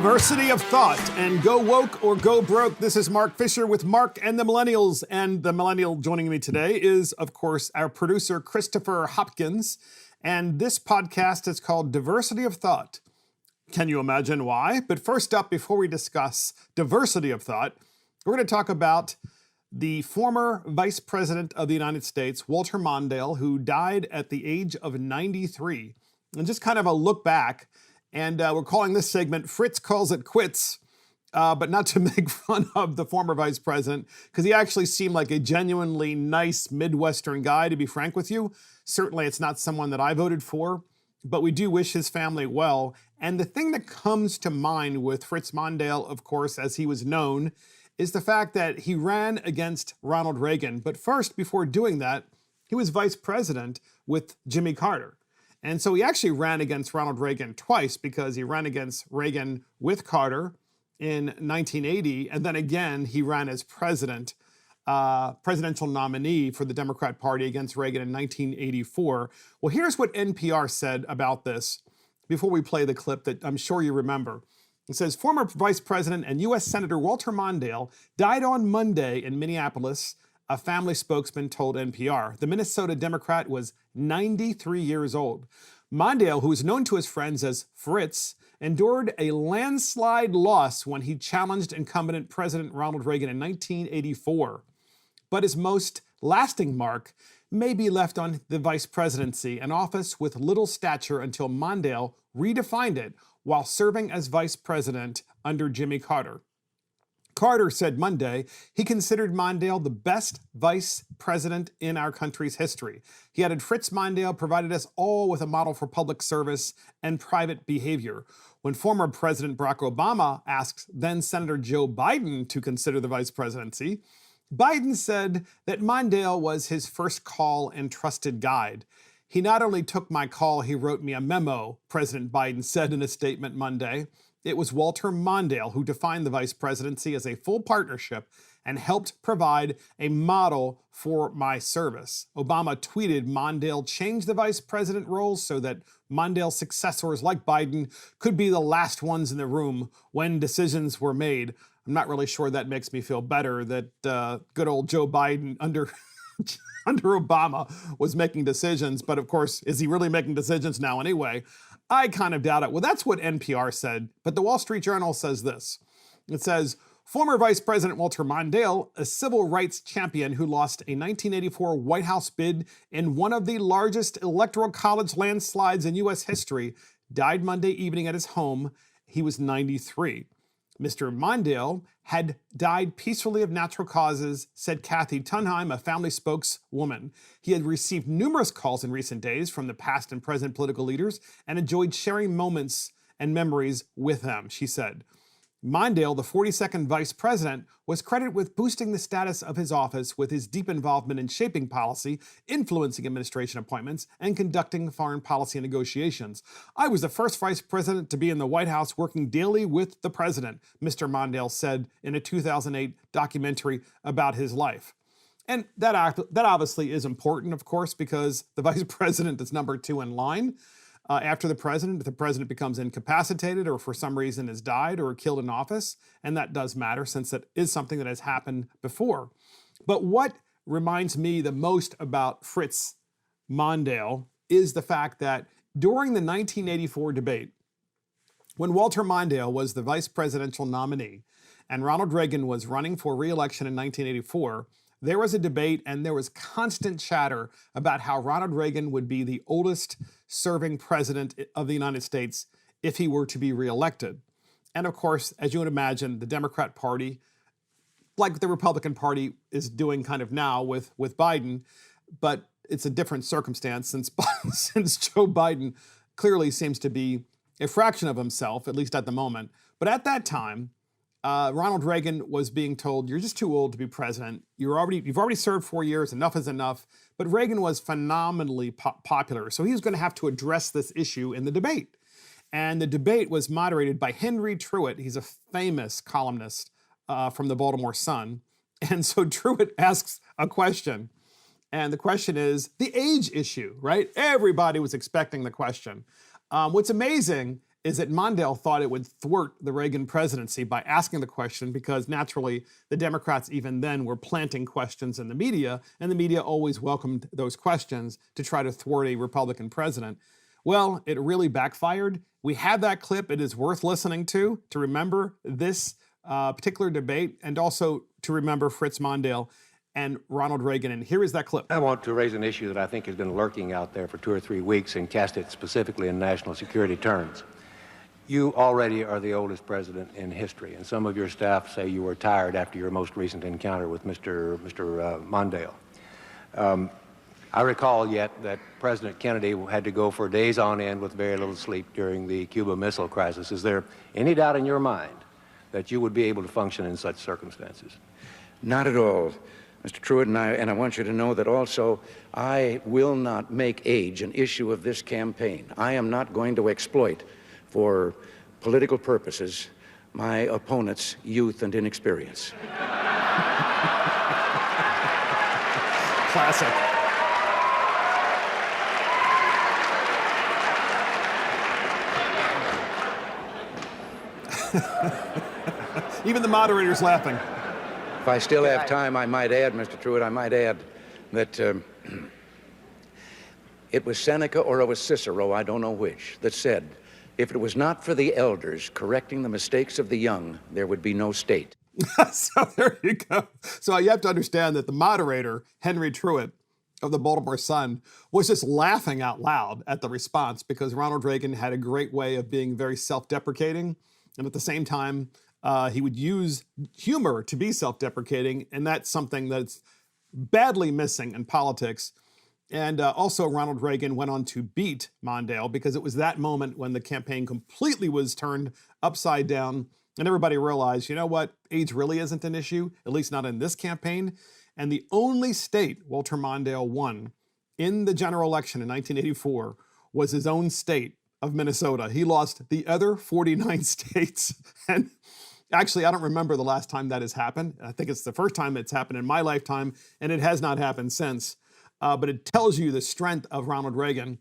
Diversity of thought and go woke or go broke. This is Mark Fisher with Mark and the Millennials. And the millennial joining me today is, of course, our producer, Christopher Hopkins. And this podcast is called Diversity of Thought. Can you imagine why? But first up, before we discuss diversity of thought, we're going to talk about the former Vice President of the United States, Walter Mondale, who died at the age of 93. And just kind of a look back. And we're calling this segment Fritz Calls It Quits, but not to make fun of the former vice president, because he actually seemed like a genuinely nice Midwestern guy, to be frank with you. Certainly it's not someone that I voted for, but we do wish his family well. And the thing that comes to mind with Fritz Mondale, of course, as he was known, is the fact that he ran against Ronald Reagan. But first, before doing that, he was vice president with Jimmy Carter. And so he actually ran against Ronald Reagan twice, because he ran against Reagan with Carter in 1980, and then again he ran as presidential nominee for the Democrat Party against Reagan in 1984. Well, here's what NPR said about this before we play the clip that I'm sure you remember. It says, former Vice President and U.S. Senator Walter Mondale died on Monday in Minneapolis, a family spokesman told NPR. The Minnesota Democrat was 93 years old. Mondale, who is known to his friends as Fritz, endured a landslide loss when he challenged incumbent President Ronald Reagan in 1984. But his most lasting mark may be left on the vice presidency, an office with little stature until Mondale redefined it while serving as vice president under Jimmy Carter. Carter said Monday he considered Mondale the best vice president in our country's history. He added, Fritz Mondale provided us all with a model for public service and private behavior. When former President Barack Obama asked then Senator Joe Biden to consider the vice presidency, Biden said that Mondale was his first call and trusted guide. He not only took my call, he wrote me a memo, President Biden said in a statement Monday. It was Walter Mondale who defined the vice presidency as a full partnership and helped provide a model for my service. Obama tweeted Mondale changed the vice president roles so that Mondale's successors like Biden could be the last ones in the room when decisions were made. I'm not really sure that makes me feel better that good old Joe Biden under Obama was making decisions. But of course, is he really making decisions now anyway? I kind of doubt it. Well, that's what NPR said, but the Wall Street Journal says this. It says, former Vice President Walter Mondale, a civil rights champion who lost a 1984 White House bid in one of the largest electoral college landslides in U.S. history, died Monday evening at his home. He was 93. Mr. Mondale had died peacefully of natural causes, said Kathy Tunheim, a family spokeswoman. He had received numerous calls in recent days from the past and present political leaders and enjoyed sharing moments and memories with them, she said. Mondale, the 42nd vice president, was credited with boosting the status of his office with his deep involvement in shaping policy, influencing administration appointments, and conducting foreign policy negotiations. I was the first vice president to be in the White House working daily with the president, Mr. Mondale said in a 2008 documentary about his life. And that obviously is important, of course, because the vice president is number 2 in line. After the president, if the president becomes incapacitated or for some reason has died or killed in office, and that does matter since that is something that has happened before. But what reminds me the most about Fritz Mondale is the fact that during the 1984 debate, when Walter Mondale was the vice presidential nominee and Ronald Reagan was running for re-election in 1984, there was a debate and there was constant chatter about how Ronald Reagan would be the oldest serving president of the United States if he were to be reelected. And of course, as you would imagine, the Democrat Party, like the Republican Party is doing kind of now with Biden, but it's a different circumstance since Joe Biden clearly seems to be a fraction of himself, at least at the moment. But at that time, Ronald Reagan was being told, you're just too old to be president. You've already served 4 years. Enough is enough. But Reagan was phenomenally popular. So he was going to have to address this issue in the debate. And the debate was moderated by Henry Truitt. He's a famous columnist from the Baltimore Sun. And so Truitt asks a question. And the question is the age issue, right? Everybody was expecting the question. What's amazing is that Mondale thought it would thwart the Reagan presidency by asking the question, because naturally the Democrats even then were planting questions in the media, and the media always welcomed those questions to try to thwart a Republican president. Well, it really backfired. We have that clip. It is worth listening to remember this particular debate, and also to remember Fritz Mondale and Ronald Reagan. And here is that clip. I want to raise an issue that I think has been lurking out there for 2 or 3 weeks and cast it specifically in national security terms. You already are the oldest president in history, and some of your staff say you were tired after your most recent encounter with Mr. Mondale. I recall yet that President Kennedy had to go for days on end with very little sleep during the Cuba Missile Crisis. Is there any doubt in your mind that you would be able to function in such circumstances? Not at all, Mr. Truitt, and I want you to know that also I will not make age an issue of this campaign. I am not going to exploit, for political purposes, my opponent's youth and inexperience. Classic. Even the moderator's laughing. If I still have time, I might add, Mr. Truitt, I might add that it was Seneca or it was Cicero, I don't know which, that said, if it was not for the elders correcting the mistakes of the young, there would be no state. So there you go. So you have to understand that the moderator, Henry Truitt of the Baltimore Sun, was just laughing out loud at the response, because Ronald Reagan had a great way of being very self-deprecating. And at the same time, he would use humor to be self-deprecating, and that's something that's badly missing in politics. And also Ronald Reagan went on to beat Mondale, because it was that moment when the campaign completely was turned upside down, and everybody realized, you know what, age really isn't an issue, at least not in this campaign. And the only state Walter Mondale won in the general election in 1984 was his own state of Minnesota. He lost the other 49 states. And actually, I don't remember the last time that has happened. I think it's the first time it's happened in my lifetime, and it has not happened since. But it tells you the strength of Ronald Reagan.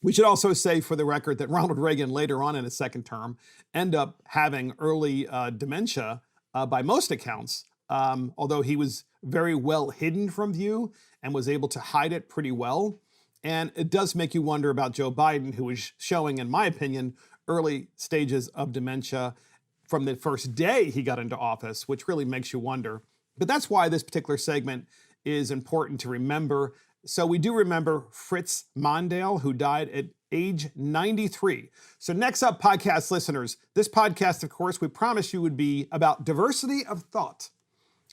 We should also say, for the record, that Ronald Reagan later on in his second term ended up having early dementia by most accounts, although he was very well hidden from view and was able to hide it pretty well. And it does make you wonder about Joe Biden, who is showing, in my opinion, early stages of dementia from the first day he got into office, which really makes you wonder. But that's why this particular segment is important to remember. So we do remember Fritz Mondale, who died at age 93. So next up, podcast listeners, this podcast, of course, we promised you would be about diversity of thought.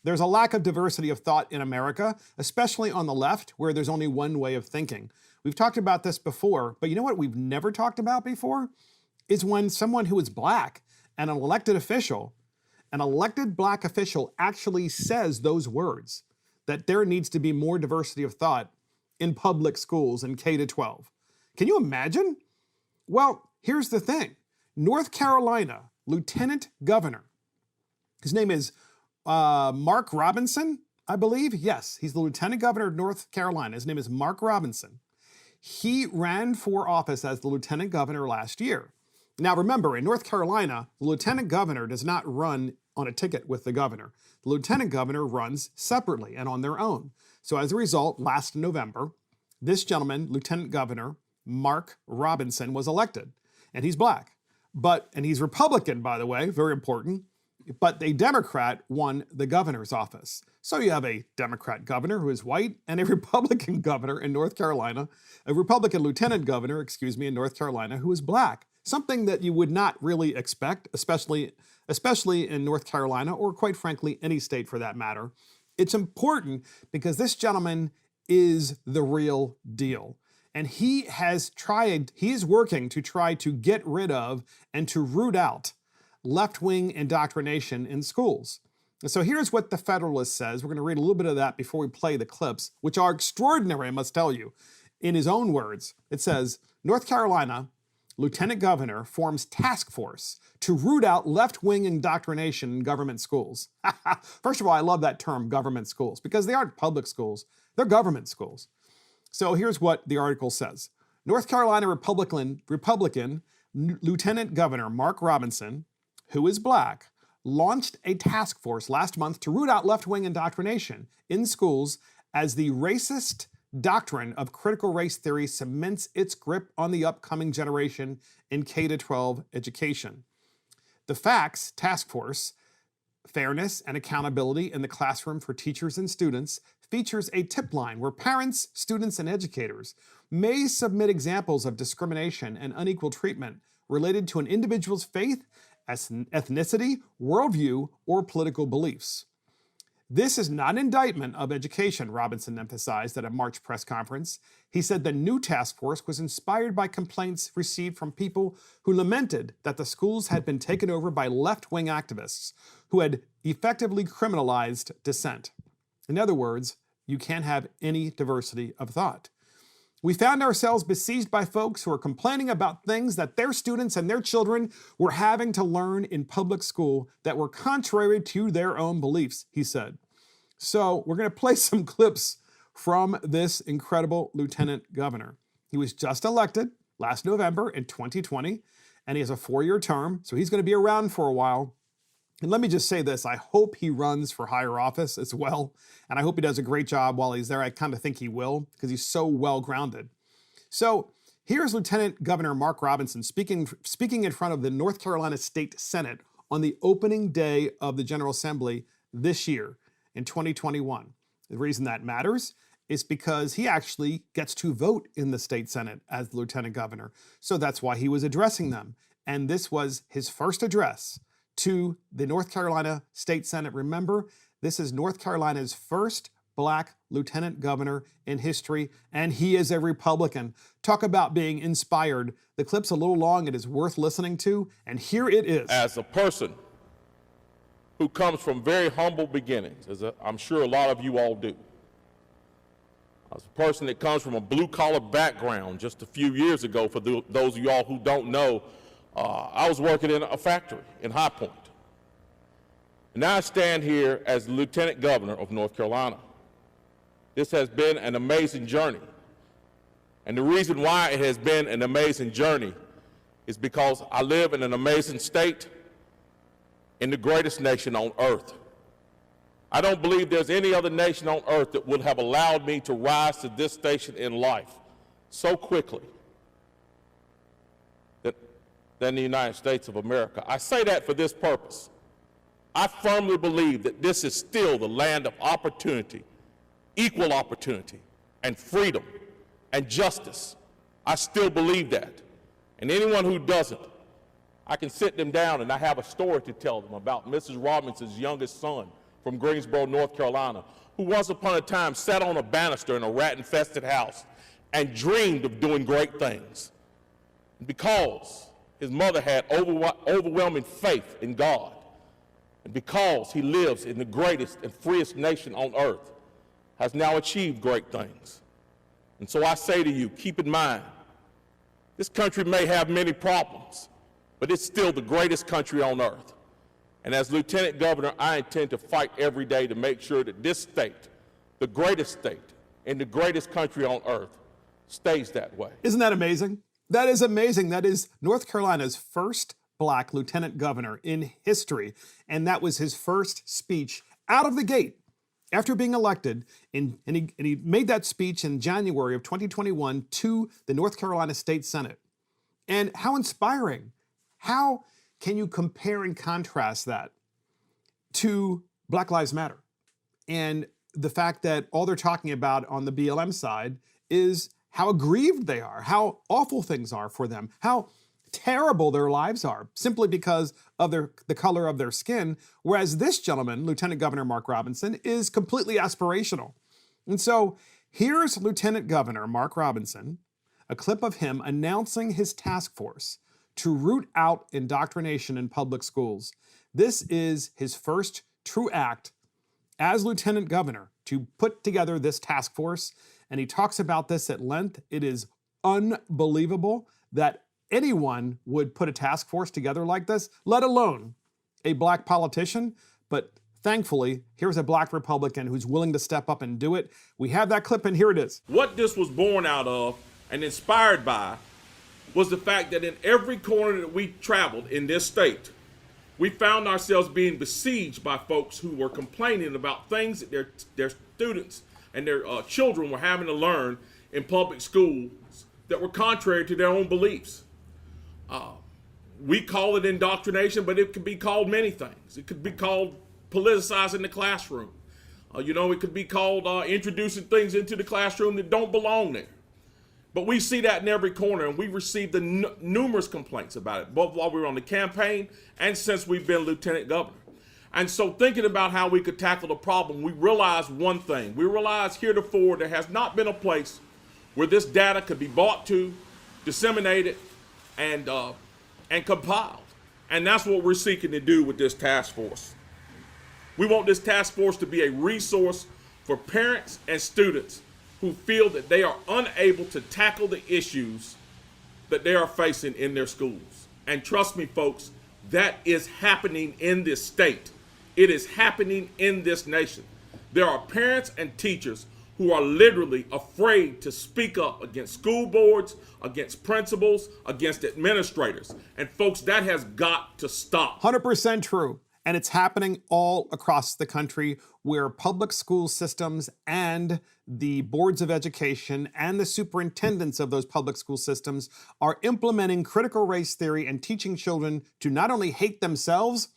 There's a lack of diversity of thought in America, especially on the left, where there's only one way of thinking. We've talked about this before, but you know what we've never talked about before? Is when someone who is black and an elected black official actually says those words, that there needs to be more diversity of thought in public schools in K-12. Can you imagine? Well, here's the thing. North Carolina Lieutenant Governor, his name is Mark Robinson, I believe. Yes, he's the Lieutenant Governor of North Carolina. His name is Mark Robinson. He ran for office as the Lieutenant Governor last year. Now remember, in North Carolina, the Lieutenant Governor does not run on a ticket with the governor. The Lieutenant Governor runs separately and on their own. So as a result, last November, this gentleman, Lieutenant Governor Mark Robinson, was elected. And he's black. And he's Republican, by the way, very important. But a Democrat won the governor's office. So you have a Democrat governor who is white and a Republican governor in North Carolina, a Republican lieutenant governor, in North Carolina, who is black. Something that you would not really expect, especially in North Carolina, or quite frankly, any state for that matter. It's important because this gentleman is the real deal. And he is working to try to get rid of and to root out left-wing indoctrination in schools. And so here's what the Federalist says. We're going to read a little bit of that before we play the clips, which are extraordinary, I must tell you. In his own words, it says, North Carolina Lieutenant Governor forms task force to root out left-wing indoctrination in government schools. First of all, I love that term, government schools, because they aren't public schools, they're government schools. So here's what the article says. North Carolina Republican Lieutenant Governor Mark Robinson, who is black, launched a task force last month to root out left-wing indoctrination in schools as the racist doctrine of critical race theory cements its grip on the upcoming generation in K-12 education. The FACTS task force, Fairness and Accountability in the Classroom for Teachers and Students, features a tip line where parents, students, and educators may submit examples of discrimination and unequal treatment related to an individual's faith, ethnicity, worldview, or political beliefs. This is not an indictment of education, Robinson emphasized at a March press conference. He said the new task force was inspired by complaints received from people who lamented that the schools had been taken over by left-wing activists who had effectively criminalized dissent. In other words, you can't have any diversity of thought. We found ourselves besieged by folks who are complaining about things that their students and their children were having to learn in public school that were contrary to their own beliefs, he said. So we're going to play some clips from this incredible lieutenant governor. He was just elected last November in 2020, and he has a 4-year term, so he's going to be around for a while. And let me just say this, I hope he runs for higher office as well, and I hope he does a great job while he's there. I kind of think he will, because he's so well-grounded. So here's Lieutenant Governor Mark Robinson speaking in front of the North Carolina State Senate on the opening day of the General Assembly this year in 2021. The reason that matters is because he actually gets to vote in the state Senate as the Lieutenant Governor. So that's why he was addressing them. And this was his first address to the North Carolina State Senate. Remember, this is North Carolina's first black lieutenant governor in history, and he is a Republican. Talk about being inspired. The clip's a little long. It is worth listening to, and here it is. As a person who comes from very humble beginnings, as I'm sure a lot of you all do, as a person that comes from a blue-collar background just a few years ago, for those of y'all who don't know, I was working in a factory in High Point. And now I stand here as the Lieutenant Governor of North Carolina. This has been an amazing journey. And the reason why it has been an amazing journey is because I live in an amazing state in the greatest nation on earth. I don't believe there's any other nation on earth that would have allowed me to rise to this station in life so quickly than the United States of America. I say that for this purpose. I firmly believe that this is still the land of opportunity, equal opportunity, and freedom, and justice. I still believe that. And anyone who doesn't, I can sit them down and I have a story to tell them about Mrs. Robinson's youngest son from Greensboro, North Carolina, who once upon a time sat on a banister in a rat-infested house and dreamed of doing great things. Because his mother had overwhelming faith in God, and because he lives in the greatest and freest nation on earth, has now achieved great things. And so I say to you, keep in mind, this country may have many problems, but it's still the greatest country on earth. And as Lieutenant Governor, I intend to fight every day to make sure that this state, the greatest state in the greatest country on earth, stays that way. Isn't that amazing? That is amazing. That is North Carolina's first black lieutenant governor in history. And that was his first speech out of the gate after being elected. And he made that speech in January of 2021 to the North Carolina State Senate. And how inspiring. How can you compare and contrast that to Black Lives Matter? And the fact that all they're talking about on the BLM side is how aggrieved they are, how awful things are for them, how terrible their lives are simply because of the color of their skin. Whereas this gentleman, Lieutenant Governor Mark Robinson, is completely aspirational. And so here's Lieutenant Governor Mark Robinson, a clip of him announcing his task force to root out indoctrination in public schools. This is his first true act as Lieutenant Governor to put together this task force. And he talks about this at length. It is unbelievable that anyone would put a task force together like this, let alone a black politician. But thankfully, here's a black Republican who's willing to step up and do it. We have that clip, and here it is. What this was born out of and inspired by was the fact that in every corner that we traveled in this state, we found ourselves being besieged by folks who were complaining about things that their students and their children were having to learn in public schools that were contrary to their own beliefs. We call it indoctrination, but it could be called many things. It could be called politicizing the classroom. It could be called introducing things into the classroom that don't belong there. But we see that in every corner, and we received numerous complaints about it, both while we were on the campaign and since we've been lieutenant governor. And so thinking about how we could tackle the problem, we realized one thing. We realized heretofore there has not been a place where this data could be brought to, disseminated, and compiled. And that's what we're seeking to do with this task force. We want this task force to be a resource for parents and students who feel that they are unable to tackle the issues that they are facing in their schools. And trust me, folks, that is happening in this state. It is happening in this nation. There are parents and teachers who are literally afraid to speak up against school boards, against principals, against administrators. And folks, that has got to stop. 100% true. And it's happening all across the country where public school systems and the boards of education and the superintendents of those public school systems are implementing critical race theory and teaching children to not only hate themselves,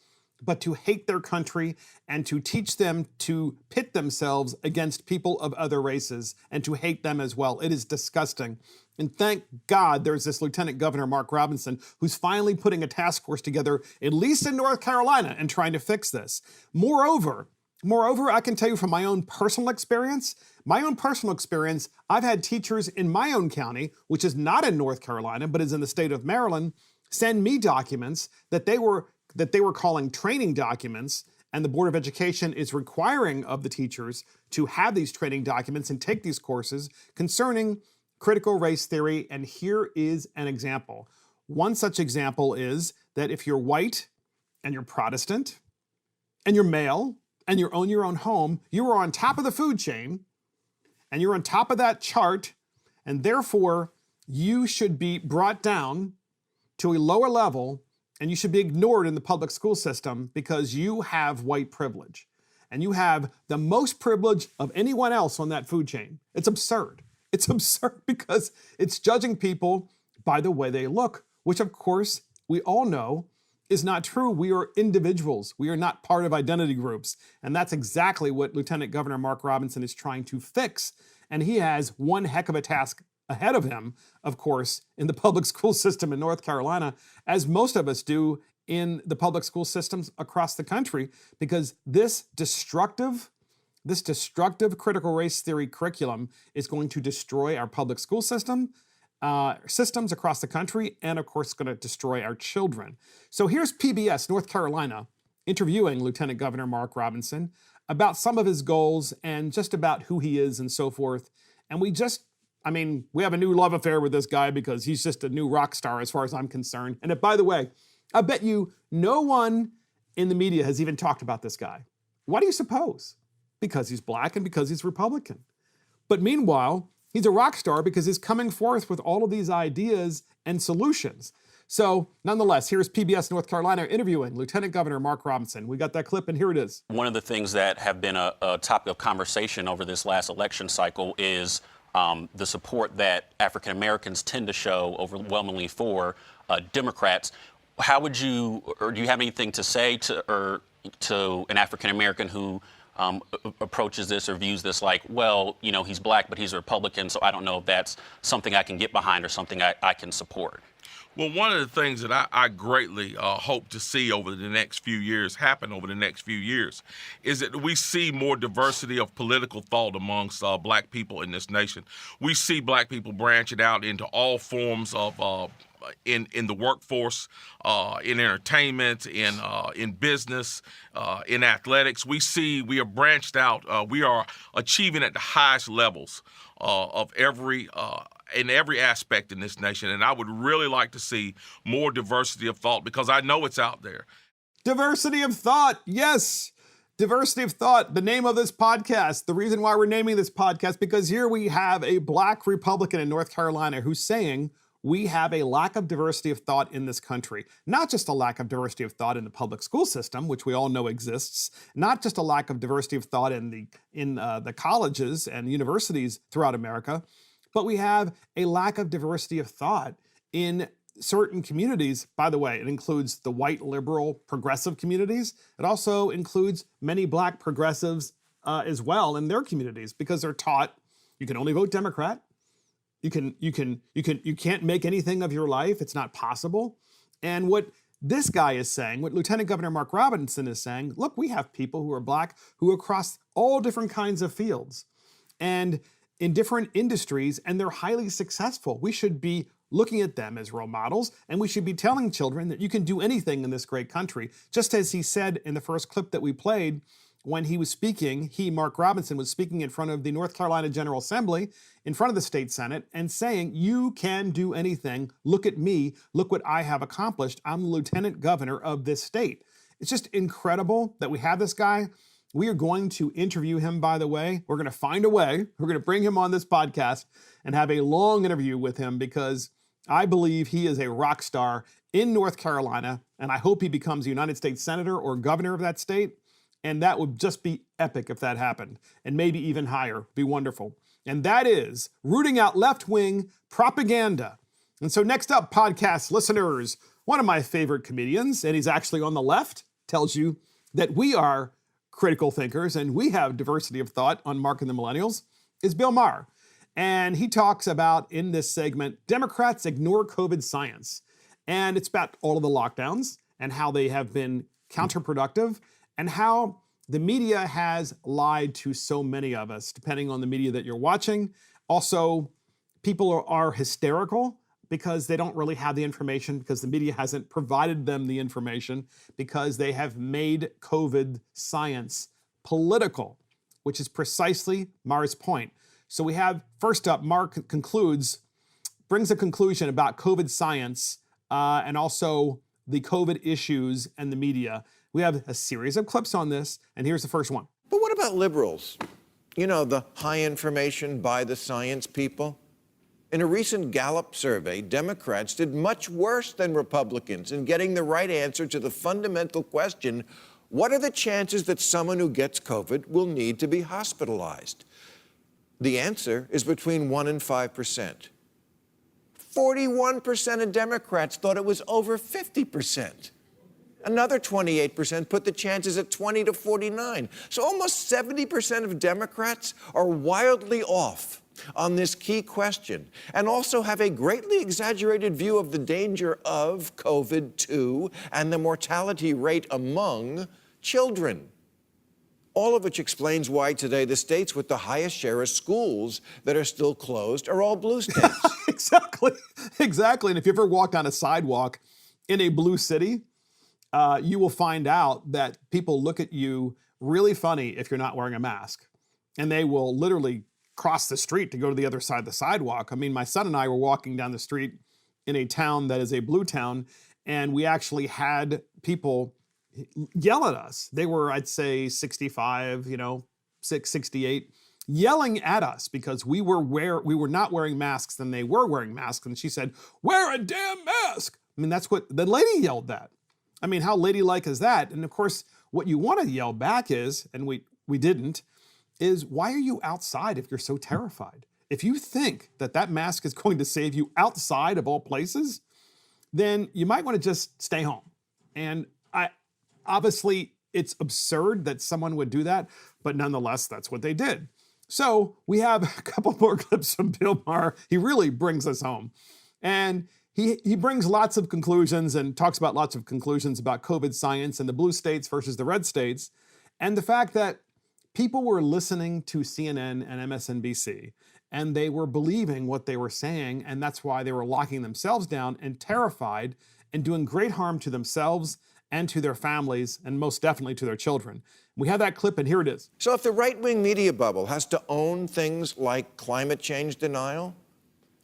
but to hate their country and to teach them to pit themselves against people of other races and to hate them as well. It is disgusting. And thank God there's this Lieutenant Governor, Mark Robinson, who's finally putting a task force together, at least in North Carolina, and trying to fix this. Moreover, I can tell you from my own personal experience, I've had teachers in my own county, which is not in North Carolina, but is in the state of Maryland, send me documents that they were calling training documents, and the Board of Education is requiring of the teachers to have these training documents and take these courses concerning critical race theory. And here is an example. One such example is that if you're white and you're Protestant and you're male and you own your own home, you are on top of the food chain and you're on top of that chart, and therefore you should be brought down to a lower level and you should be ignored in the public school system because you have white privilege and you have the most privilege of anyone else on that food chain. It's absurd. It's absurd because it's judging people by the way they look, which of course we all know is not true. We are individuals. We are not part of identity groups. And that's exactly what Lieutenant Governor Mark Robinson is trying to fix. And he has one heck of a task ahead of him, of course, in the public school system in North Carolina, as most of us do in the public school systems across the country, because this destructive critical race theory curriculum is going to destroy our public school systems across the country, and of course, going to destroy our children. So here's PBS North Carolina interviewing Lieutenant Governor Mark Robinson about some of his goals and just about who he is and so forth. And we have a new love affair with this guy because he's just a new rock star as far as I'm concerned. And by the way, I bet you no one in the media has even talked about this guy. Why do you suppose? Because he's black and because he's Republican. But meanwhile, he's a rock star because he's coming forth with all of these ideas and solutions. So nonetheless, here's PBS North Carolina interviewing Lieutenant Governor Mark Robinson. We got that clip and here it is. One of the things that have been a topic of conversation over this last election cycle is the support that African Americans tend to show overwhelmingly for Democrats. How would you, or do you have anything to say to an African American who approaches this or views this like, well, he's black, but he's a Republican, so I don't know if that's something I can get behind or something I can support? Well, one of the things that I greatly hope to see over the next few years is that we see more diversity of political thought amongst black people in this nation. We see black people branching out into all forms of in the workforce, in entertainment, in business, in athletics. We are branched out. We are achieving at the highest levels of in every aspect in this nation. And I would really like to see more diversity of thought because I know it's out there. Diversity of thought, yes. Diversity of thought, the name of this podcast. The reason why we're naming this podcast, because here we have a black Republican in North Carolina who's saying we have a lack of diversity of thought in this country. Not just a lack of diversity of thought in the public school system, which we all know exists, not just a lack of diversity of thought in the colleges and universities throughout America, but we have a lack of diversity of thought in certain communities. By the way, it includes the white, liberal, progressive communities. It also includes many black progressives as well in their communities, because they're taught you can only vote Democrat. You can't make anything of your life. It's not possible. And what this guy is saying, what Lieutenant Governor Mark Robinson is saying, look, we have people who are black who are across all different kinds of fields and in different industries, and they're highly successful. We should be looking at them as role models, and we should be telling children that you can do anything in this great country. Just as he said in the first clip that we played, when he was speaking, Mark Robinson, was speaking in front of the North Carolina General Assembly, in front of the state Senate, and saying, you can do anything. Look at me. Look what I have accomplished. I'm the lieutenant governor of this state. It's just incredible that we have this guy. We are going to interview him, by the way. We're going to find a way. We're going to bring him on this podcast and have a long interview with him, because I believe he is a rock star in North Carolina, and I hope he becomes a United States Senator or governor of that state. And that would just be epic if that happened, and maybe even higher. Be wonderful. And that is rooting out left-wing propaganda. And so next up, podcast listeners, one of my favorite comedians, and he's actually on the left, tells you that we are critical thinkers and we have diversity of thought on Mark and the Millennials, is Bill Maher. And he talks about, in this segment, Democrats ignore COVID science. And it's about all of the lockdowns and how they have been counterproductive, and how the media has lied to so many of us, depending on the media that you're watching. Also, people are hysterical because they don't really have the information, because the media hasn't provided them the information, because they have made COVID science political, which is precisely Maher's point. So we have, first up, Mark brings a conclusion about COVID science and also the COVID issues and the media. We have a series of clips on this, and here's the first one. But what about liberals? You know, the high information by the science people? In a recent Gallup survey, Democrats did much worse than Republicans in getting the right answer to the fundamental question, what are the chances that someone who gets COVID will need to be hospitalized? The answer is between 1% and 5%. 41% of Democrats thought it was over 50%. Another 28% put the chances at 20 to 49. So almost 70% of Democrats are wildly off on this key question, and also have a greatly exaggerated view of the danger of COVID too, and the mortality rate among children. All of which explains why today the states with the highest share of schools that are still closed are all blue states. Exactly. And if you ever walk down a sidewalk in a blue city, you will find out that people look at you really funny if you're not wearing a mask. And they will literally cross the street to go to the other side of the sidewalk. I mean, my son and I were walking down the street in a town that is a blue town, and we actually had people yell at us. They were, I'd say, 65, 68, yelling at us because we were not wearing masks and they were wearing masks. And she said, "Wear a damn mask." I mean, that's what the lady yelled that. I mean, how ladylike is that? And of course, what you want to yell back is, and we didn't, is why are you outside if you're so terrified? If you think that that mask is going to save you outside of all places, then you might want to just stay home. And obviously, it's absurd that someone would do that, but nonetheless, that's what they did. So we have a couple more clips from Bill Maher. He really brings us home. And he brings lots of conclusions and talks about lots of conclusions about COVID science and the blue states versus the red states, and the fact that people were listening to CNN and MSNBC, and they were believing what they were saying, and that's why they were locking themselves down and terrified and doing great harm to themselves and to their families, and most definitely to their children. We have that clip, and here it is. So if the right-wing media bubble has to own things like climate change denial,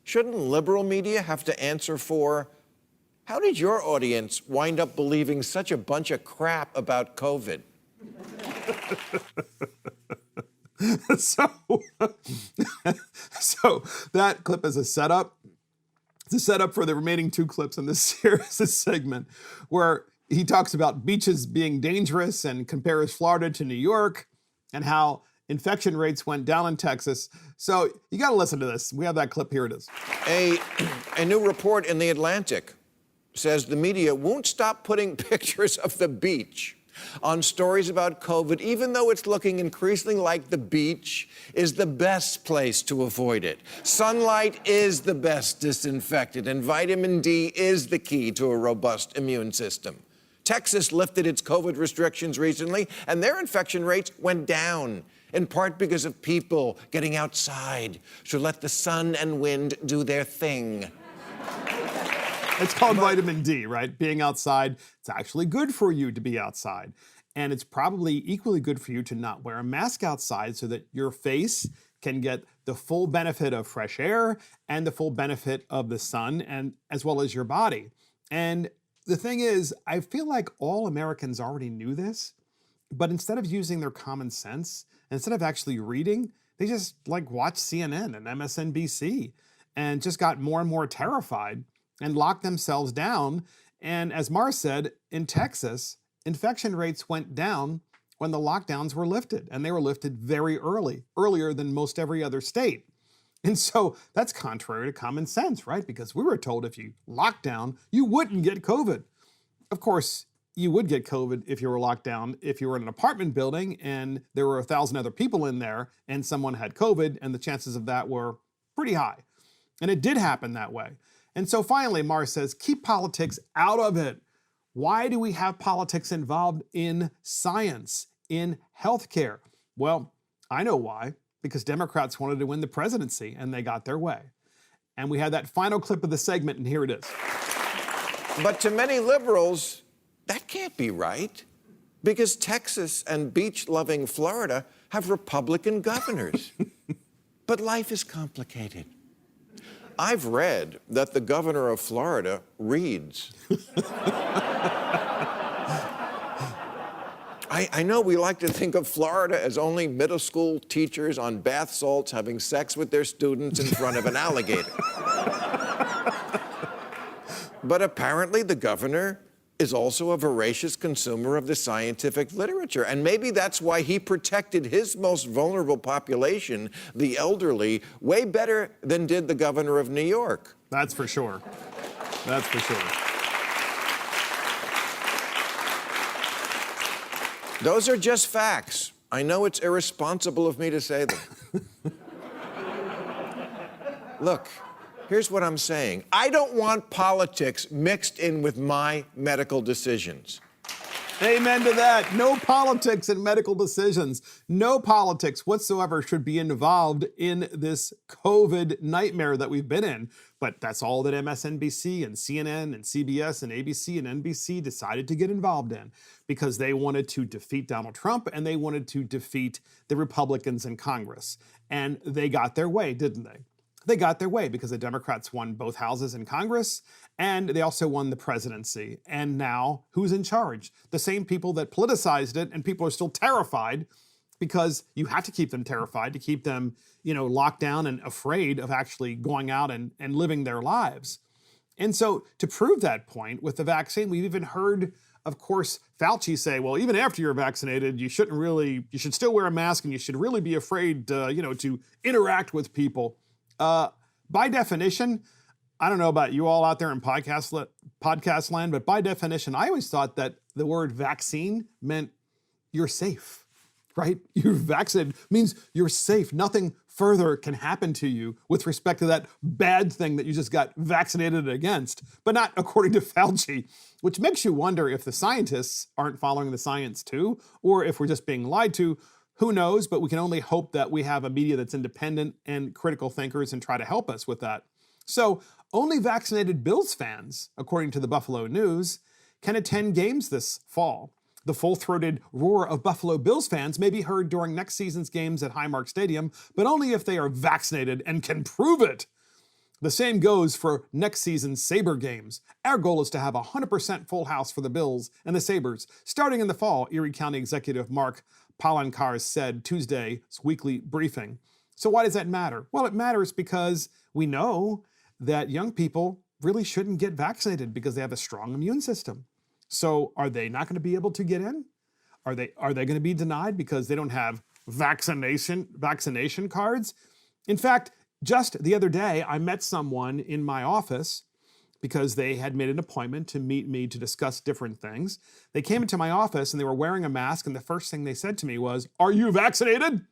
shouldn't liberal media have to answer for, how did your audience wind up believing such a bunch of crap about COVID? So that clip is a setup. It's to set up for the remaining two clips in this segment, where he talks about beaches being dangerous and compares Florida to New York and how infection rates went down in Texas. So you got to listen to this. We have that clip. Here it is. A new report in The Atlantic says the media won't stop putting pictures of the beach on stories about COVID, even though it's looking increasingly like the beach is the best place to avoid it. Sunlight is the best disinfectant, and vitamin D is the key to a robust immune system. Texas lifted its COVID restrictions recently, and their infection rates went down, in part because of people getting outside to let the sun and wind do their thing. It's called vitamin D, right? Being outside, it's actually good for you to be outside. And it's probably equally good for you to not wear a mask outside so that your face can get the full benefit of fresh air and the full benefit of the sun, and as well as your body. And the thing is, I feel like all Americans already knew this, but instead of using their common sense, instead of actually reading, they just watched CNN and MSNBC and just got more and more terrified and locked themselves down. And as Mars said, in Texas, infection rates went down when the lockdowns were lifted, and they were lifted very early, earlier than most every other state. And so that's contrary to common sense, right? Because we were told if you locked down, you wouldn't get COVID. Of course, you would get COVID if you were locked down, if you were in an apartment building and there were 1,000 other people in there and someone had COVID, and the chances of that were pretty high. And it did happen that way. And so finally, Mars says, keep politics out of it. Why do we have politics involved in science, in healthcare? Well, I know why. Because Democrats wanted to win the presidency, and they got their way. And we had that final clip of the segment, and here it is. But to many liberals, that can't be right, because Texas and beach-loving Florida have Republican governors. But life is complicated. I've read that the governor of Florida reads. I know we like to think of Florida as only middle school teachers on bath salts having sex with their students in front of an alligator. But apparently the governor is also a voracious consumer of the scientific literature. And maybe that's why he protected his most vulnerable population, the elderly, way better than did the governor of New York. That's for sure. That's for sure. Those are just facts. I know it's irresponsible of me to say them. Look, here's what I'm saying. I don't want politics mixed in with my medical decisions. Amen to that. No politics in medical decisions. No politics whatsoever should be involved in this COVID nightmare that we've been in. But that's all that MSNBC and CNN and CBS and ABC and NBC decided to get involved in, because they wanted to defeat Donald Trump and they wanted to defeat the Republicans in Congress. And they got their way, didn't they? They got their way because the Democrats won both houses in Congress, and they also won the presidency. And now, who's in charge? The same people that politicized it, and people are still terrified, because you have to keep them terrified to keep them, locked down and afraid of actually going out and living their lives. And so to prove that point with the vaccine, we've even heard, of course, Fauci say, well, even after you're vaccinated, you should still wear a mask, and you should really be afraid, to interact with people. By definition, I don't know about you all out there in podcast land, but by definition, I always thought that the word vaccine meant you're safe, right? You're vaccinated means you're safe. Nothing further can happen to you with respect to that bad thing that you just got vaccinated against, but not according to Fauci, which makes you wonder if the scientists aren't following the science too, or if we're just being lied to. Who knows, but we can only hope that we have a media that's independent and critical thinkers and try to help us with that. So only vaccinated Bills fans, according to the Buffalo News, can attend games this fall. The full-throated roar of Buffalo Bills fans may be heard during next season's games at Highmark Stadium, but only if they are vaccinated and can prove it. The same goes for next season's Sabre games. Our goal is to have 100% full house for the Bills and the Sabres starting in the fall, Erie County Executive Mark Palankar said Tuesday's weekly briefing. So why does that matter? Well, it matters because we know that young people really shouldn't get vaccinated because they have a strong immune system. So are they not going to be able to get in? Are they going to be denied because they don't have vaccination cards? In fact, just the other day, I met someone in my office because they had made an appointment to meet me to discuss different things. They came into my office and they were wearing a mask, and the first thing they said to me was, "Are you vaccinated?"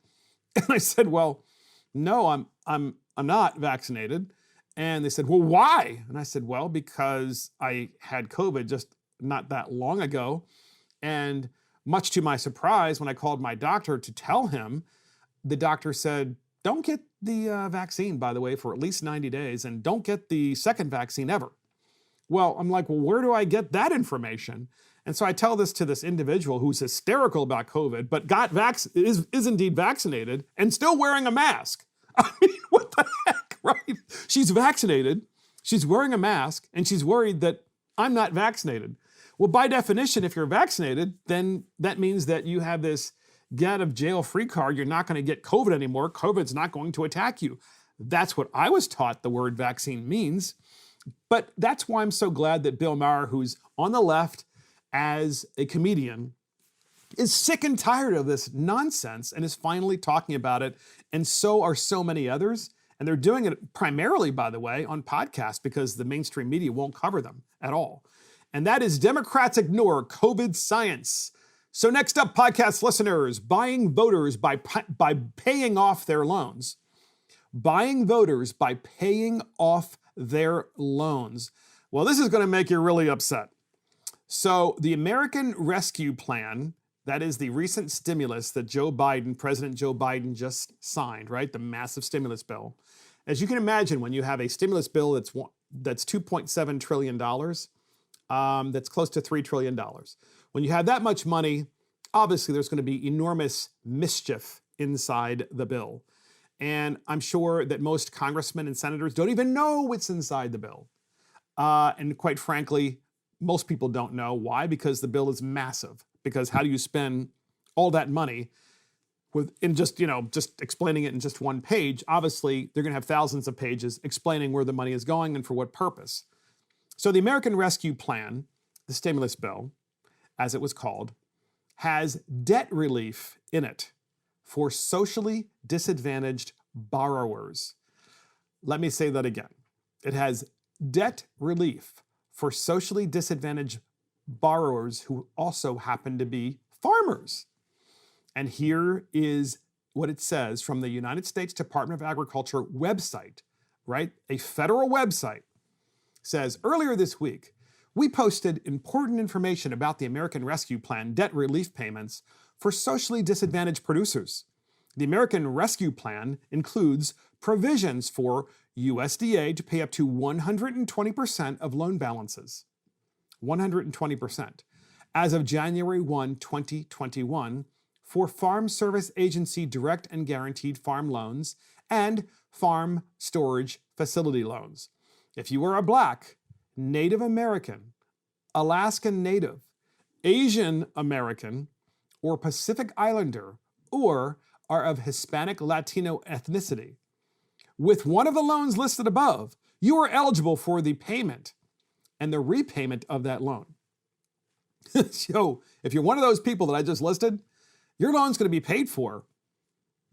And I said, "Well, no, I'm not vaccinated." And they said, "Well, why?" And I said, "Well, because I had COVID just not that long ago." And much to my surprise, when I called my doctor to tell him, the doctor said, "Don't get the vaccine, by the way, for at least 90 days, and don't get the second vaccine ever." Well, I'm like, well, where do I get that information? And so I tell this to this individual who's hysterical about COVID, but is indeed vaccinated and still wearing a mask. I mean, what the heck, right? She's vaccinated, she's wearing a mask, and she's worried that I'm not vaccinated. Well, by definition, if you're vaccinated, then that means that you have this get out of jail free card. You're not going to get COVID anymore. COVID's not going to attack you. That's what I was taught the word vaccine means. But that's why I'm so glad that Bill Maher, who's on the left as a comedian, is sick and tired of this nonsense and is finally talking about it. And so are so many others. And they're doing it primarily, by the way, on podcasts because the mainstream media won't cover them at all. And that is Democrats Ignore COVID Science. So next up, podcast listeners, buying voters by paying off their loans. Buying voters by paying off their loans. Well, this is going to make you really upset. So the American Rescue Plan, that is the recent stimulus that President Joe Biden just signed, right? The massive stimulus bill. As you can imagine, when you have a stimulus bill that's $2.7 trillion, that's close to $3 trillion. When you have that much money, obviously there's going to be enormous mischief inside the bill. And I'm sure that most congressmen and senators don't even know what's inside the bill. And quite frankly, most people don't know. Why? Because the bill is massive. Because how do you spend all that money just explaining it in just one page? Obviously, they're going to have thousands of pages explaining where the money is going and for what purpose. So the American Rescue Plan, the stimulus bill, as it was called, has debt relief in it for socially disadvantaged borrowers. Let me say that again. It has debt relief for socially disadvantaged borrowers who also happen to be farmers. And here is what it says from the United States Department of Agriculture website, right? A federal website. Says, earlier this week, we posted important information about the American Rescue Plan debt relief payments for socially disadvantaged producers. The American Rescue Plan includes provisions for USDA to pay up to 120% of loan balances. 120%. As of January 1, 2021, for Farm Service Agency direct and guaranteed farm loans and farm storage facility loans. If you are a Black, Native American, Alaskan Native, Asian American, or Pacific Islander, or are of Hispanic Latino ethnicity, with one of the loans listed above, you are eligible for the payment and the repayment of that loan. So if you're one of those people that I just listed, your loan's going to be paid for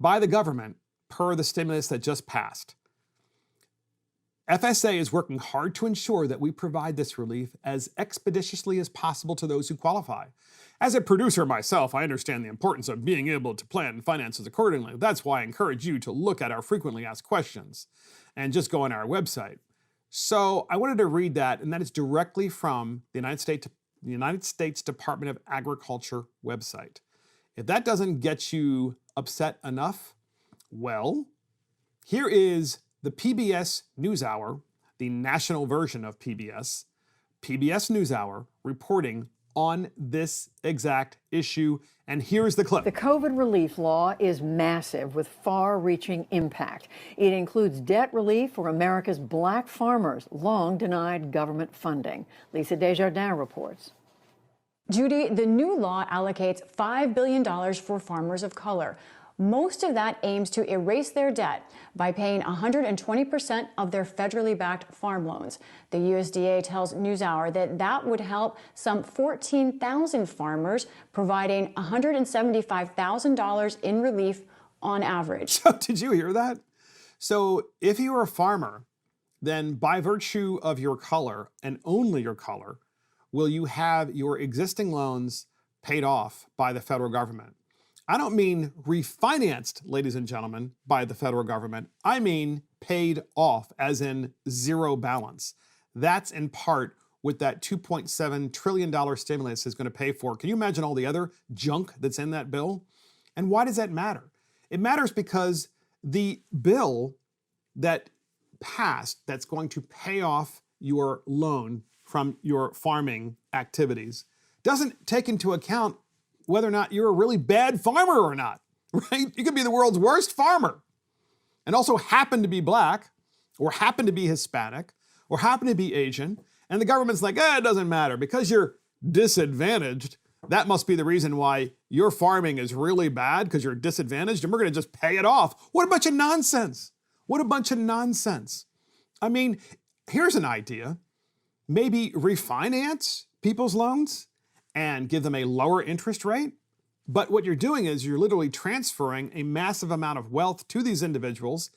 by the government per the stimulus that just passed. FSA is working hard to ensure that we provide this relief as expeditiously as possible to those who qualify. As a producer myself, I understand the importance of being able to plan finances accordingly. That's why I encourage you to look at our frequently asked questions and just go on our website. So I wanted to read that, and that is directly from the United States Department of Agriculture website. If that doesn't get you upset enough, well, here is the PBS NewsHour, the national version of PBS NewsHour, reporting on this exact issue. And here's the clip. The COVID relief law is massive with far-reaching impact. It includes debt relief for America's Black farmers, long denied government funding. Lisa Desjardins reports. Judy, the new law allocates $5 billion for farmers of color. Most of that aims to erase their debt by paying 120% of their federally backed farm loans. The USDA tells NewsHour that that would help some 14,000 farmers, providing $175,000 in relief on average. So did you hear that? So if you're a farmer, then by virtue of your color and only your color, will you have your existing loans paid off by the federal government. I don't mean refinanced, ladies and gentlemen, by the federal government. I mean paid off, as in zero balance. That's in part what that $2.7 trillion stimulus is going to pay for. Can you imagine all the other junk that's in that bill? And why does that matter? It matters because the bill that passed that's going to pay off your loan from your farming activities doesn't take into account whether or not you're a really bad farmer or not, right? You could be the world's worst farmer and also happen to be black or happen to be Hispanic or happen to be Asian. And the government's like, it doesn't matter because you're disadvantaged. That must be the reason why your farming is really bad because you're disadvantaged and we're going to just pay it off. What a bunch of nonsense. What a bunch of nonsense. I mean, here's an idea. Maybe refinance people's loans and give them a lower interest rate. But what you're doing is you're literally transferring a massive amount of wealth to these individuals,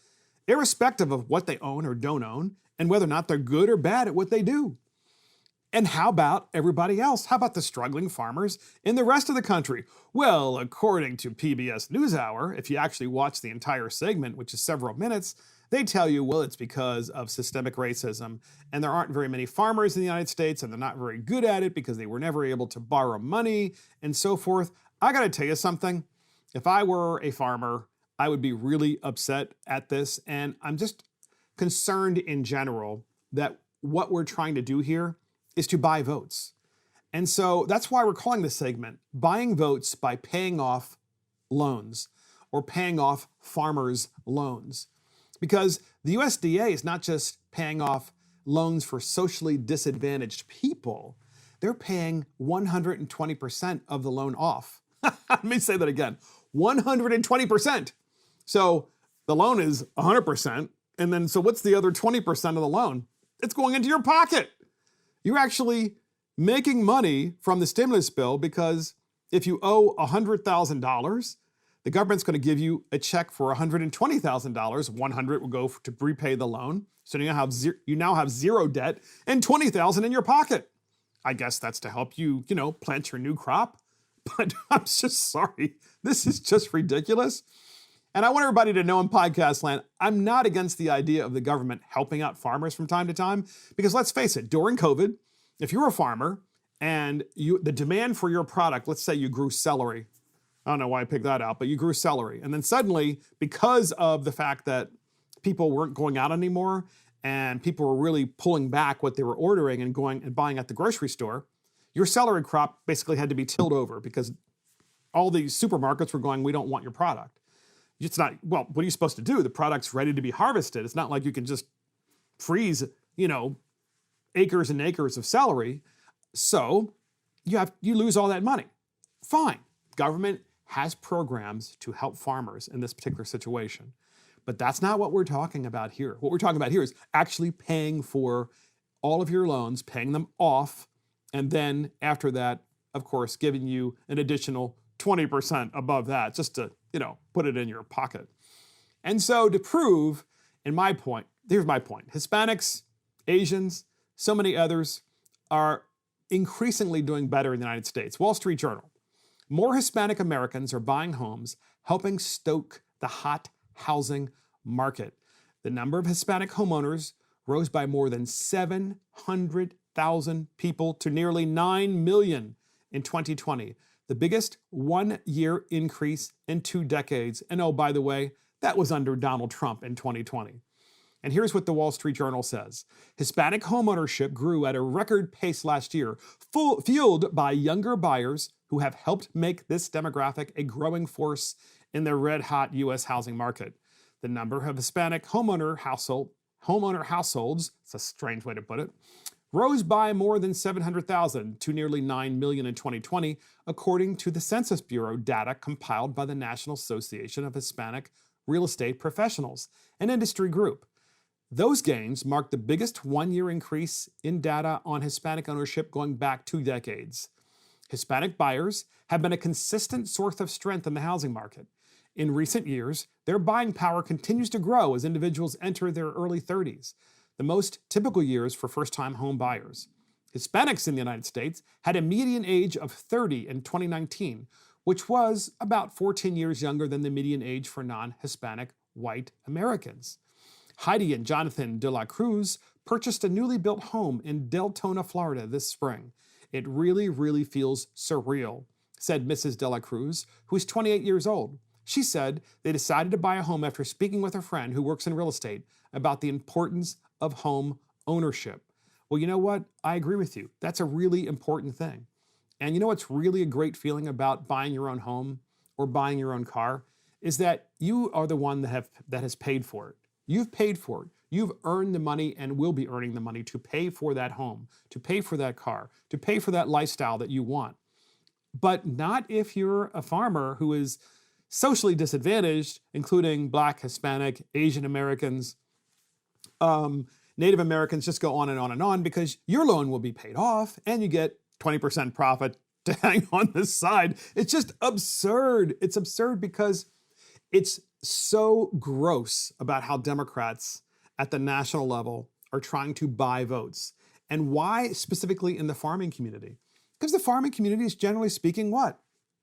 irrespective of what they own or don't own, and whether or not they're good or bad at what they do. And how about everybody else? How about the struggling farmers in the rest of the country? Well, according to PBS NewsHour, if you actually watch the entire segment, which is several minutes, they tell you, well, it's because of systemic racism. And there aren't very many farmers in the United States, and they're not very good at it because they were never able to borrow money and so forth. I got to tell you something. If I were a farmer, I would be really upset at this. And I'm just concerned in general that what we're trying to do here is to buy votes. And so that's why we're calling this segment Buying Votes by Paying Off Loans or Paying Off Farmers' Loans. Because the USDA is not just paying off loans for socially disadvantaged people, they're paying 120% of the loan off. Let me say that again, 120%. So the loan is 100%, and then so what's the other 20% of the loan? It's going into your pocket. You're actually making money from the stimulus bill because if you owe $100,000, the government's going to give you a check for $120,000. 100 will go to repay the loan. So you now have zero debt and $20,000 in your pocket. I guess that's to help you, plant your new crop. But I'm just sorry. This is just ridiculous. And I want everybody to know in podcast land, I'm not against the idea of the government helping out farmers from time to time. Because let's face it, during COVID, if you're a farmer and the demand for your product, let's say you grew celery. I don't know why I picked that out, but you grew celery. And then suddenly, because of the fact that people weren't going out anymore and people were really pulling back what they were ordering and going and buying at the grocery store, your celery crop basically had to be tilled over because all these supermarkets were going, we don't want your product. It's not, well, what are you supposed to do? The product's ready to be harvested. It's not like you can just freeze, acres and acres of celery. So you lose all that money. Fine. Government has programs to help farmers in this particular situation. But that's not what we're talking about here. What we're talking about here is actually paying for all of your loans, paying them off, and then after that, of course, giving you an additional 20% above that just to, put it in your pocket. And so to prove, here's my point. Hispanics, Asians, so many others are increasingly doing better in the United States. Wall Street Journal. More Hispanic Americans are buying homes, helping stoke the hot housing market. The number of Hispanic homeowners rose by more than 700,000 people to nearly 9 million in 2020, the biggest one-year increase in 2 decades. And oh, by the way, that was under Donald Trump in 2020. And here's what the Wall Street Journal says. Hispanic homeownership grew at a record pace last year, fueled by younger buyers who have helped make this demographic a growing force in the red-hot U.S. housing market. The number of Hispanic homeowner households, it's a strange way to put it, rose by more than 700,000 to nearly 9 million in 2020, according to the Census Bureau data compiled by the National Association of Hispanic Real Estate Professionals, an industry group. Those gains mark the biggest one-year increase in data on Hispanic ownership going back 2 decades. Hispanic buyers have been a consistent source of strength in the housing market. In recent years, their buying power continues to grow as individuals enter their early 30s, the most typical years for first-time home buyers. Hispanics in the United States had a median age of 30 in 2019, which was about 14 years younger than the median age for non-Hispanic white Americans. Heidi and Jonathan de la Cruz purchased a newly built home in Deltona, Florida this spring. It really, really feels surreal, said Mrs. de la Cruz, who is 28 years old. She said they decided to buy a home after speaking with a friend who works in real estate about the importance of home ownership. Well, you know what? I agree with you. That's a really important thing. And you know what's really a great feeling about buying your own home or buying your own car is that you are the one that has paid for it. You've paid for it. You've earned the money and will be earning the money to pay for that home, to pay for that car, to pay for that lifestyle that you want. But not if you're a farmer who is socially disadvantaged, including Black, Hispanic, Asian Americans, Native Americans, just go on and on and on, because your loan will be paid off and you get 20% profit to hang on the side. It's just absurd. It's absurd because it's so gross about how Democrats at the national level are trying to buy votes. And why specifically in the farming community? Because the farming community is generally speaking what?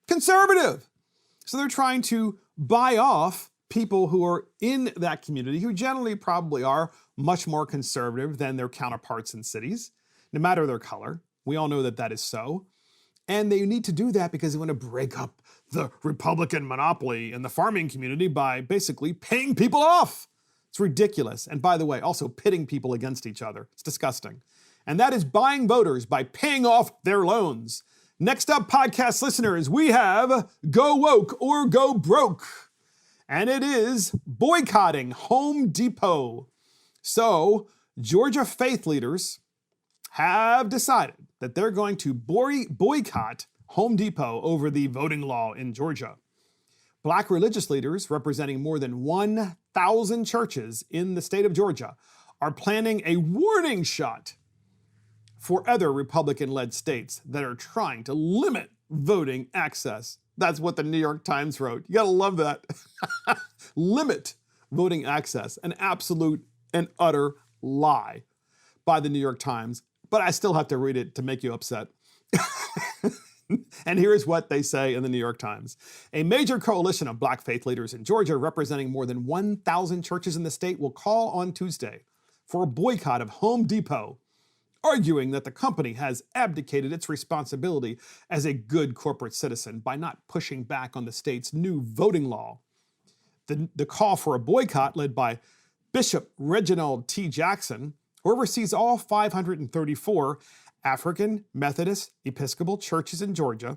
Conservative. So they're trying to buy off people who are in that community who generally probably are much more conservative than their counterparts in cities, no matter their color. We all know that that is so. And they need to do that because they want to break up the Republican monopoly in the farming community by basically paying people off. It's ridiculous. And by the way, also pitting people against each other. It's disgusting. And that is buying voters by paying off their loans. Next up, podcast listeners, we have Go Woke or Go Broke. And it is boycotting Home Depot. So, Georgia faith leaders have decided that they're going to boycott Home Depot over the voting law in Georgia. Black religious leaders representing more than 1,000 churches in the state of Georgia are planning a warning shot for other Republican-led states that are trying to limit voting access. That's what the New York Times wrote. You gotta love that. Limit voting access. An absolute and utter lie by the New York Times. But I still have to read it to make you upset. And here's what they say in the New York Times. A major coalition of Black faith leaders in Georgia representing more than 1,000 churches in the state will call on Tuesday for a boycott of Home Depot, arguing that the company has abdicated its responsibility as a good corporate citizen by not pushing back on the state's new voting law. The call for a boycott, led by Bishop Reginald T. Jackson, who oversees all 534 African Methodist Episcopal churches in Georgia,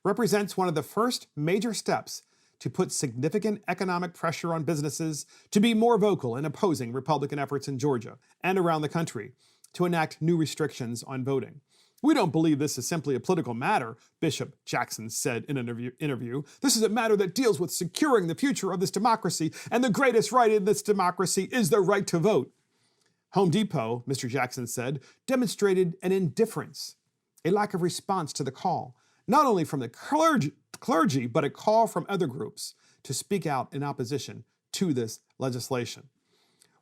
represents one of the first major steps to put significant economic pressure on businesses to be more vocal in opposing Republican efforts in Georgia and around the country to enact new restrictions on voting. We don't believe this is simply a political matter, Bishop Jackson said in an interview. This is a matter that deals with securing the future of this democracy, and the greatest right in this democracy is the right to vote. Home Depot, Mr. Jackson said, demonstrated an indifference, a lack of response to the call, not only from the clergy, but a call from other groups to speak out in opposition to this legislation.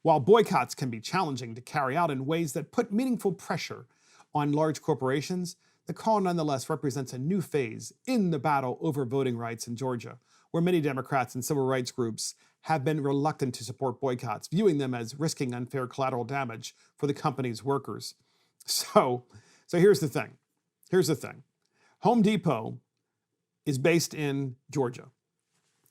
While boycotts can be challenging to carry out in ways that put meaningful pressure on large corporations, the call nonetheless represents a new phase in the battle over voting rights in Georgia, where many Democrats and civil rights groups have been reluctant to support boycotts, viewing them as risking unfair collateral damage for the company's workers. So here's the thing. Here's the thing. Home Depot is based in Georgia.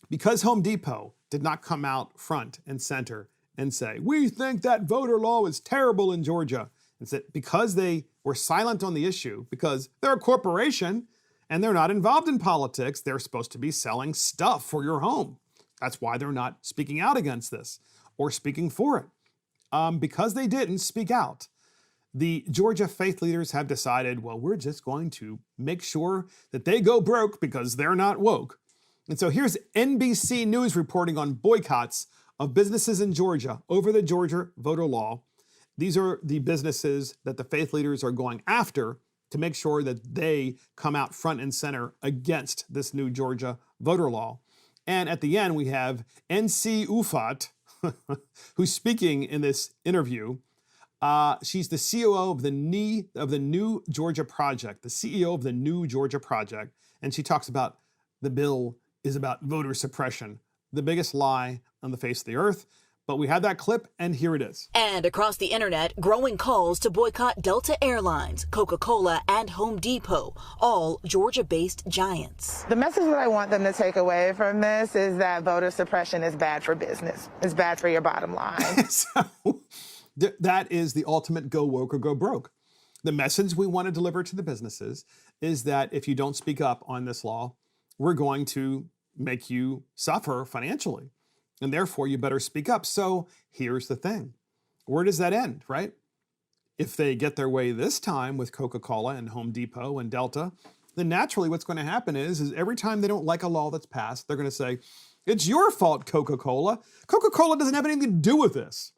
Because Home Depot did not come out front and center and say, we think that voter law is terrible in Georgia, and said because they were silent on the issue, because they're a corporation and they're not involved in politics, they're supposed to be selling stuff for your home. That's why they're not speaking out against this or speaking for it. Because they didn't speak out, the Georgia faith leaders have decided, well, we're just going to make sure that they go broke because they're not woke. And so here's NBC News reporting on boycotts of businesses in Georgia over the Georgia voter law. These are the businesses that the faith leaders are going after to make sure that they come out front and center against this new Georgia voter law. And at the end, we have NC Ufat, who's speaking in this interview. She's the COO of the New Georgia Project, the CEO of the New Georgia Project. And she talks about the bill is about voter suppression, the biggest lie on the face of the earth. But we had that clip, and here it is. And across the internet, growing calls to boycott Delta Airlines, Coca-Cola, and Home Depot, all Georgia-based giants. The message that I want them to take away from this is that voter suppression is bad for business. It's bad for your bottom line. So that is the ultimate go woke or go broke. The message we want to deliver to the businesses is that if you don't speak up on this law, we're going to make you suffer financially. And therefore, you better speak up. So here's the thing. Where does that end, right? If they get their way this time with Coca-Cola and Home Depot and Delta, then naturally what's going to happen is every time they don't like a law that's passed, they're going to say, it's your fault, Coca-Cola. Coca-Cola doesn't have anything to do with this.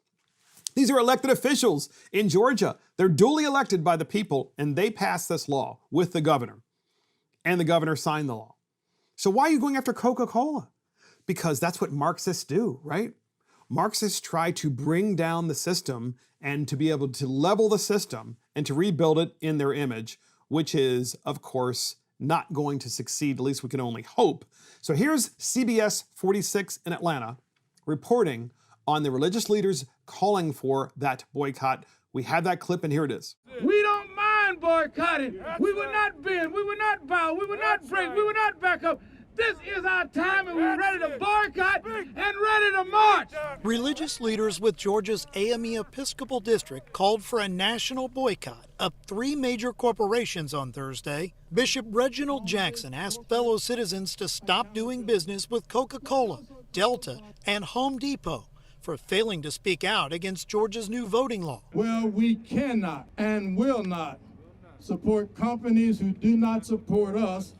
These are elected officials in Georgia. They're duly elected by the people, and they passed this law with the governor. And the governor signed the law. So why are you going after Coca-Cola? Because that's what Marxists do, right? Marxists try to bring down the system and to be able to level the system and to rebuild it in their image, which is, of course, not going to succeed. At least we can only hope. So here's CBS 46 in Atlanta reporting on the religious leaders calling for that boycott. We had that clip, and here it is. We don't mind boycotting. We will not bend. We will not bow. We will not break. We will not back up. This is our time, and we're ready to boycott and ready to march. Religious leaders with Georgia's AME Episcopal District called for a national boycott of 3 major corporations on Thursday. Bishop Reginald Jackson asked fellow citizens to stop doing business with Coca-Cola, Delta, and Home Depot for failing to speak out against Georgia's new voting law. Well, we cannot and will not support companies who do not support us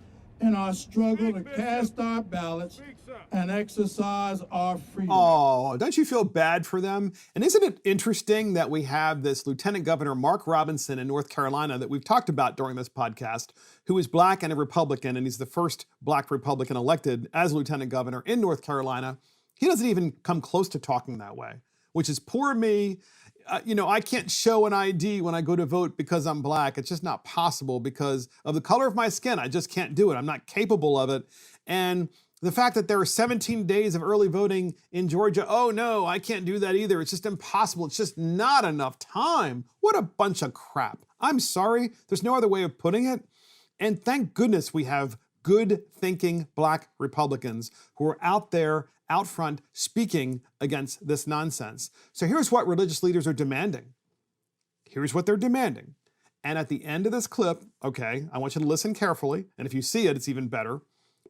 in our struggle to cast our ballots and exercise our freedom. Oh, don't you feel bad for them? And isn't it interesting that we have this Lieutenant Governor Mark Robinson in North Carolina that we've talked about during this podcast, who is black and a Republican, and he's the first black Republican elected as Lieutenant Governor in North Carolina. He doesn't even come close to talking that way, which is poor me. I can't show an ID when I go to vote because I'm black. It's just not possible because of the color of my skin. I just can't do it. I'm not capable of it. And the fact that there are 17 days of early voting in Georgia, oh no, I can't do that either. It's just impossible. It's just not enough time. What a bunch of crap. I'm sorry. There's no other way of putting it. And thank goodness we have good thinking black Republicans who are out there out front speaking against this nonsense. So here's what religious leaders are demanding. Here's what they're demanding. And at the end of this clip, okay, I want you to listen carefully. And if you see it, it's even better.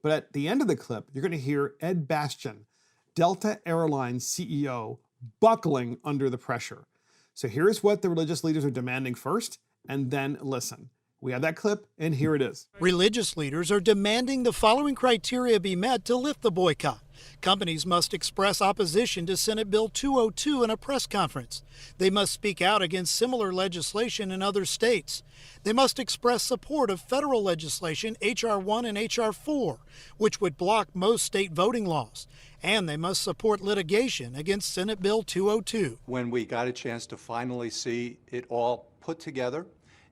But at the end of the clip, you're going to hear Ed Bastian, Delta Airlines CEO, buckling under the pressure. So here's what the religious leaders are demanding first, and then listen. We have that clip, and here it is. Religious leaders are demanding the following criteria be met to lift the boycott. Companies must express opposition to Senate Bill 202 in a press conference. They must speak out against similar legislation in other states. They must express support of federal legislation, H.R. 1 and H.R. 4, which would block most state voting laws. And they must support litigation against Senate Bill 202. When we got a chance to finally see it all put together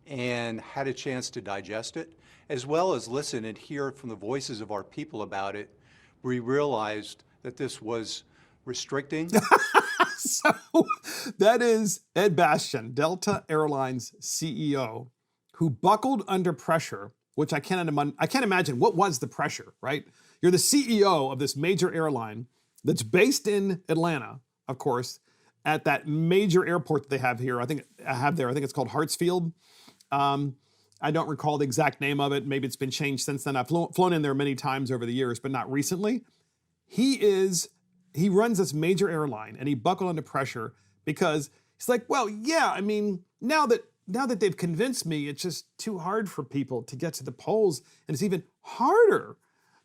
and had a chance to digest it, as well as listen and hear from the voices of our people about it, we realized that this was restricting. So that is Ed Bastian, Delta Airlines CEO, who buckled under pressure, which I can't imagine. What was the pressure, right? You're the CEO of this major airline that's based in Atlanta, of course, at that major airport that they have here. I think it's called Hartsfield. I don't recall the exact name of it. Maybe it's been changed since then. I've flown in there many times over the years, but not recently. He runs this major airline, and he buckled under pressure because he's like, well, yeah, I mean, now that now that they've convinced me, it's just too hard for people to get to the polls. And it's even harder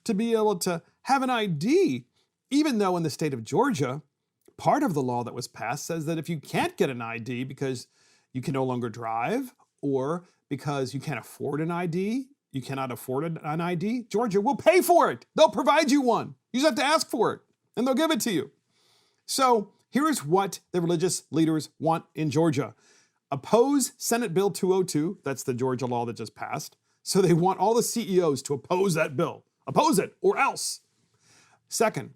to be able to have an ID, even though in the state of Georgia, part of the law that was passed says that if you can't get an ID because you can no longer drive or because you can't afford an ID, you cannot afford an ID, Georgia will pay for it. They'll provide you one. You just have to ask for it and they'll give it to you. So here's what the religious leaders want in Georgia. Oppose Senate Bill 202. That's the Georgia law that just passed. So they want all the CEOs to oppose that bill. Oppose it or else. Second,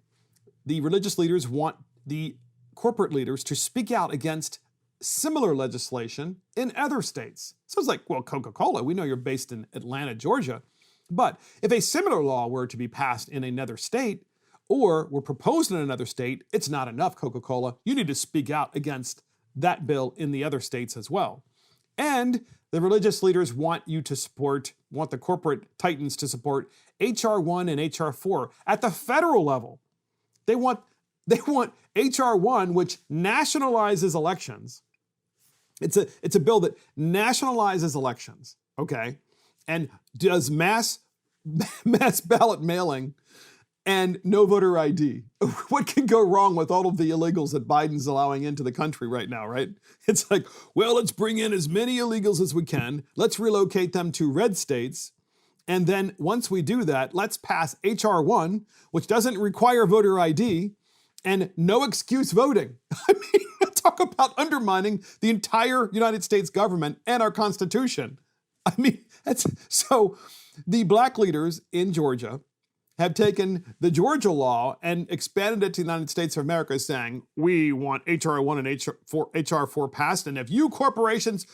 the religious leaders want the corporate leaders to speak out against similar legislation in other states. So it's like, well, Coca-Cola, we know you're based in Atlanta, Georgia. But if a similar law were to be passed in another state or were proposed in another state, it's not enough, Coca-Cola. You need to speak out against that bill in the other states as well. And the religious leaders want the corporate titans to support H.R. 1 and H.R. 4 at the federal level. They want H.R. 1, which nationalizes elections. It's a bill that nationalizes elections, okay, and does mass ballot mailing and no voter ID. What can go wrong with all of the illegals that Biden's allowing into the country right now, right? It's like, well, let's bring in as many illegals as we can. Let's relocate them to red states. And then once we do that, let's pass H.R. 1, which doesn't require voter ID and no excuse voting. I mean, talk about undermining the entire United States government and our Constitution. I mean, so the black leaders in Georgia have taken the Georgia law and expanded it to the United States of America, saying, we want H.R. 1 and H.R. 4 passed, and if you corporations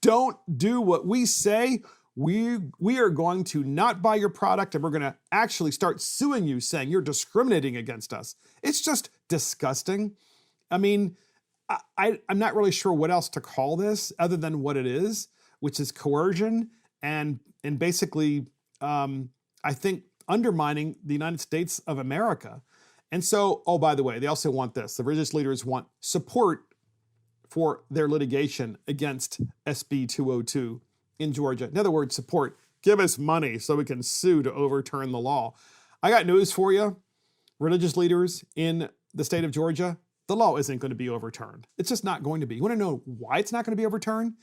don't do what we say, we are going to not buy your product, and we're going to actually start suing you, saying you're discriminating against us. It's just disgusting. I mean, I'm not really sure what else to call this other than what it is, which is coercion and basically, I think, undermining the United States of America. And so, oh, by the way, they also want this. The religious leaders want support for their litigation against SB 202 in Georgia. In other words, support. Give us money so we can sue to overturn the law. I got news for you. Religious leaders in the state of Georgia, the law isn't going to be overturned. It's just not going to be. You want to know why it's not going to be overturned?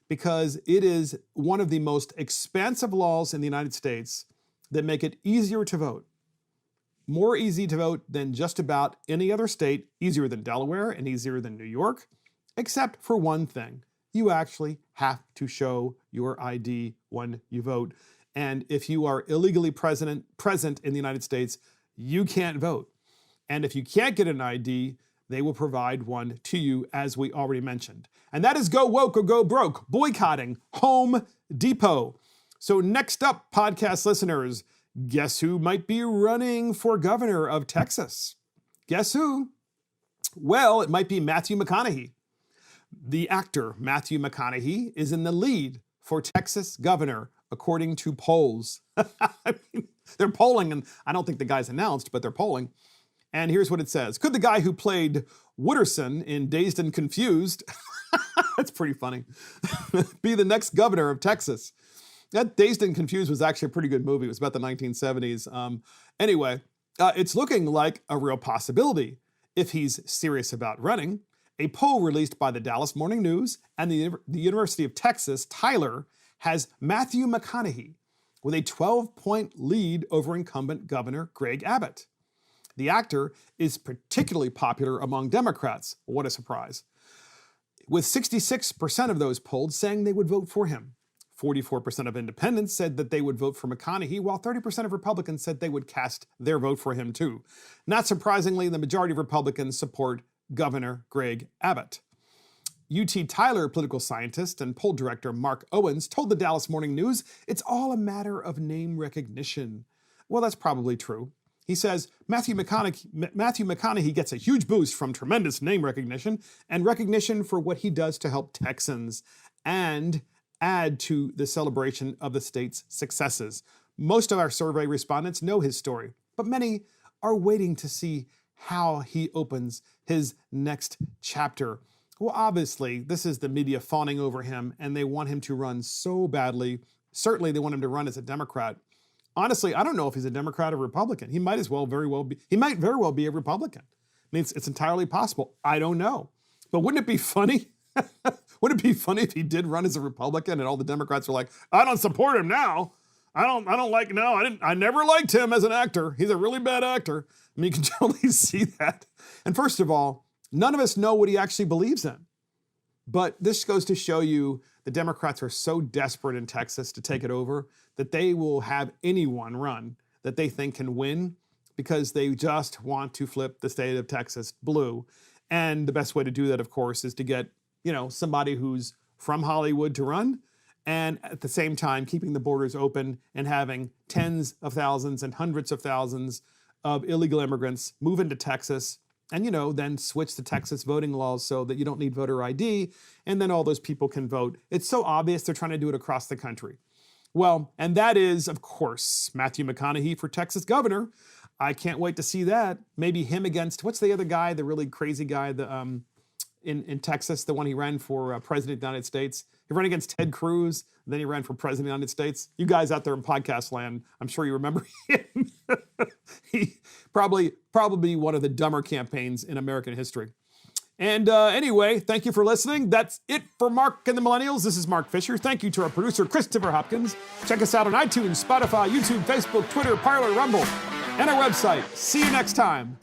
Because it is one of the most expansive laws in the United States that make it easier to vote. More easy to vote than just about any other state, easier than Delaware and easier than New York, except for one thing. You actually have to show your ID when you vote. And if you are illegally present in the United States, you can't vote. And if you can't get an ID, they will provide one to you, as we already mentioned. And that is Go Woke or Go Broke, boycotting Home Depot. So next up, podcast listeners, guess who might be running for governor of Texas? Guess who? Well, it might be Matthew McConaughey. The actor Matthew McConaughey is in the lead for Texas governor, according to polls. I mean, they're polling, and I don't think the guy's announced, but they're polling. And here's what it says. Could the guy who played Wooderson in Dazed and Confused, that's pretty funny, be the next governor of Texas? That Dazed and Confused was actually a pretty good movie. It was about the 1970s. Anyway, it's looking like a real possibility if he's serious about running. A poll released by the Dallas Morning News and the University of Texas, Tyler, has Matthew McConaughey with a 12-point lead over incumbent Governor Greg Abbott. The actor is particularly popular among Democrats. What a surprise. With 66% of those polled saying they would vote for him. 44% of independents said that they would vote for McConaughey, while 30% of Republicans said they would cast their vote for him too. Not surprisingly, the majority of Republicans support Governor Greg Abbott. UT Tyler political scientist and poll director Mark Owens told the Dallas Morning News it's all a matter of name recognition. Well, that's probably true. He says Matthew McConaughey gets a huge boost from tremendous name recognition and recognition for what he does to help Texans and add to the celebration of the state's successes. Most of our survey respondents know his story, but many are waiting to see how he opens his next chapter. who obviously, this is the media fawning over him, and they want him to run so badly. Certainly they want him to run as a Democrat. Honestly, I don't know if he's a Democrat or Republican. He might very well be a Republican. I mean, it's entirely possible. I don't know. But wouldn't it be funny? Wouldn't it be funny if he did run as a Republican and all the Democrats were like, I don't support him now. I never liked him as an actor. He's a really bad actor. I mean, you can totally see that. And first of all, none of us know what he actually believes in. But this goes to show you the Democrats are so desperate in Texas to take it over that they will have anyone run that they think can win because they just want to flip the state of Texas blue. And the best way to do that, of course, is to get, somebody who's from Hollywood to run, and at the same time keeping the borders open and having tens of thousands and hundreds of thousands of illegal immigrants move into Texas and, then switch the Texas voting laws so that you don't need voter ID, and then all those people can vote. It's so obvious they're trying to do it across the country. Well, and that is, of course, Matthew McConaughey for Texas governor. I can't wait to see that. Maybe him against, what's the other guy, the really crazy guy in Texas, the one he ran for president of the United States? He ran against Ted Cruz, then he ran for president of the United States. You guys out there in podcast land, I'm sure you remember him. He probably one of the dumber campaigns in American history. And anyway, thank you for listening. That's it for Mark and the Millennials. This is Mark Fisher. Thank you to our producer, Christopher Hopkins. Check us out on iTunes, Spotify, YouTube, Facebook, Twitter, Parler, Rumble, and our website. See you next time.